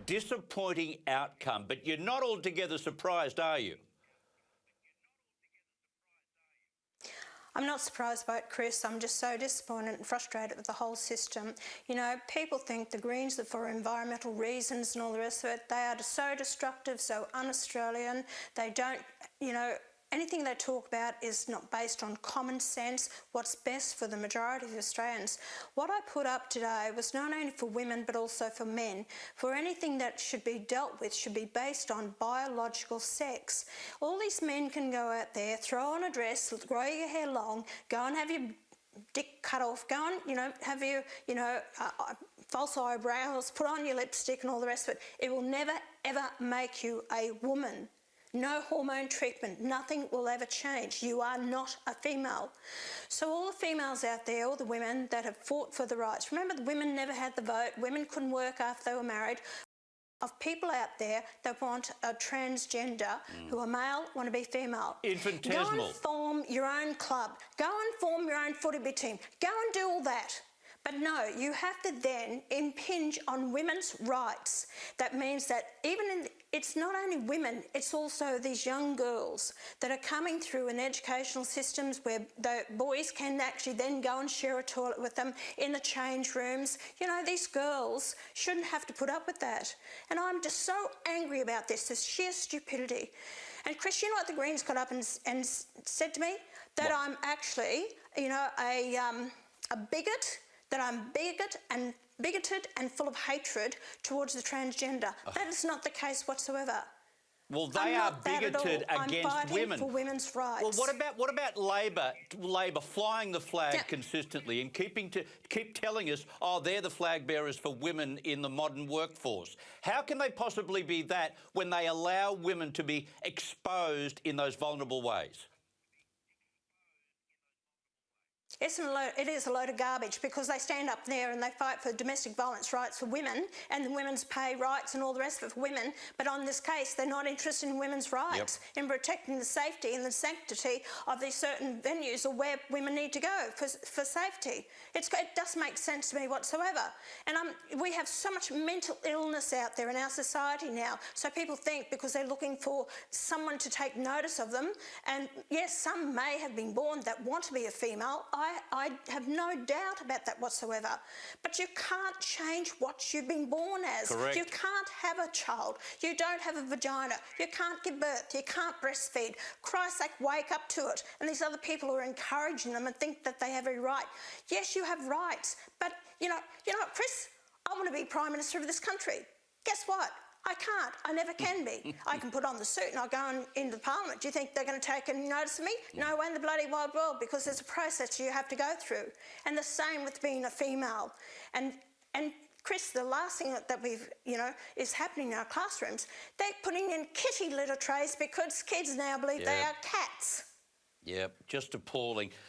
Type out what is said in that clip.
disappointing outcome, but you're not altogether surprised, are you? I'm not surprised by it, Chris. I'm just so disappointed and frustrated with the whole system. You know, people think the Greens are for environmental reasons and all the rest of it. They are so destructive, so un-Australian. They don't, you know, anything they talk about is not based on common sense, what's best for the majority of Australians. What I put up today was not only for women but also for men. For anything that should be dealt with should be based on biological sex. All these men can go out there, throw on a dress, grow your hair long, go and have your dick cut off, go and, you know, have your, false eyebrows, put on your lipstick and all the rest of it. It will never, ever make you a woman. No hormone treatment, nothing will ever change. You are not a female. So all the females out there, all the women that have fought for the rights, remember the women never had the vote, women couldn't work after they were married, of people out there that want a transgender, who are male, want to be female. Infinitesimal. Go and form your own club. Go and form your own footy team. Go and do all that. But no, you have to then impinge on women's rights. That means that it's not only women, it's also these young girls that are coming through in educational systems where the boys can actually then go and share a toilet with them in the change rooms. You know, these girls shouldn't have to put up with that. And I'm just so angry about this sheer stupidity. And Chris, you know what the Greens got up and said to me? That What? I'm actually, you know, a bigot, that I'm bigoted and full of hatred towards the transgender. That is not the case whatsoever. Well, they are bigoted against I'm fighting women. for women's rights. Well, what about Labor flying the flag consistently and keep telling us, oh, they're the flag bearers for women in the modern workforce? How can they possibly be that when they allow women to be exposed in those vulnerable ways? It is a load of garbage, because they stand up there and they fight for domestic violence rights for women and the women's pay rights and all the rest of it for women, but on this case they're not interested in women's rights, in protecting the safety and the sanctity of these certain venues or where women need to go for safety. It doesn't make sense to me whatsoever. And we have so much mental illness out there in our society now, so people think because they're looking for someone to take notice of them, and yes, some may have been born that want to be a female. I have no doubt about that whatsoever. But you can't change what you've been born as. Correct. You can't have a child. You don't have a vagina. You can't give birth. You can't breastfeed. Christ's sake, wake up to it. And these other people are encouraging them and think that they have a right. Yes, you have rights. But, you know what, Chris? I want to be Prime Minister of this country. Guess what? I can't. I never can be. I can put on the suit and I'll go into the Parliament. Do you think they're going to take any notice of me? No way in the bloody wide world, because there's a process you have to go through. And the same with being a female. And Chris, the last thing that is happening in our classrooms, they're putting in kitty litter trays because kids now believe they are cats. Yeah, just appalling.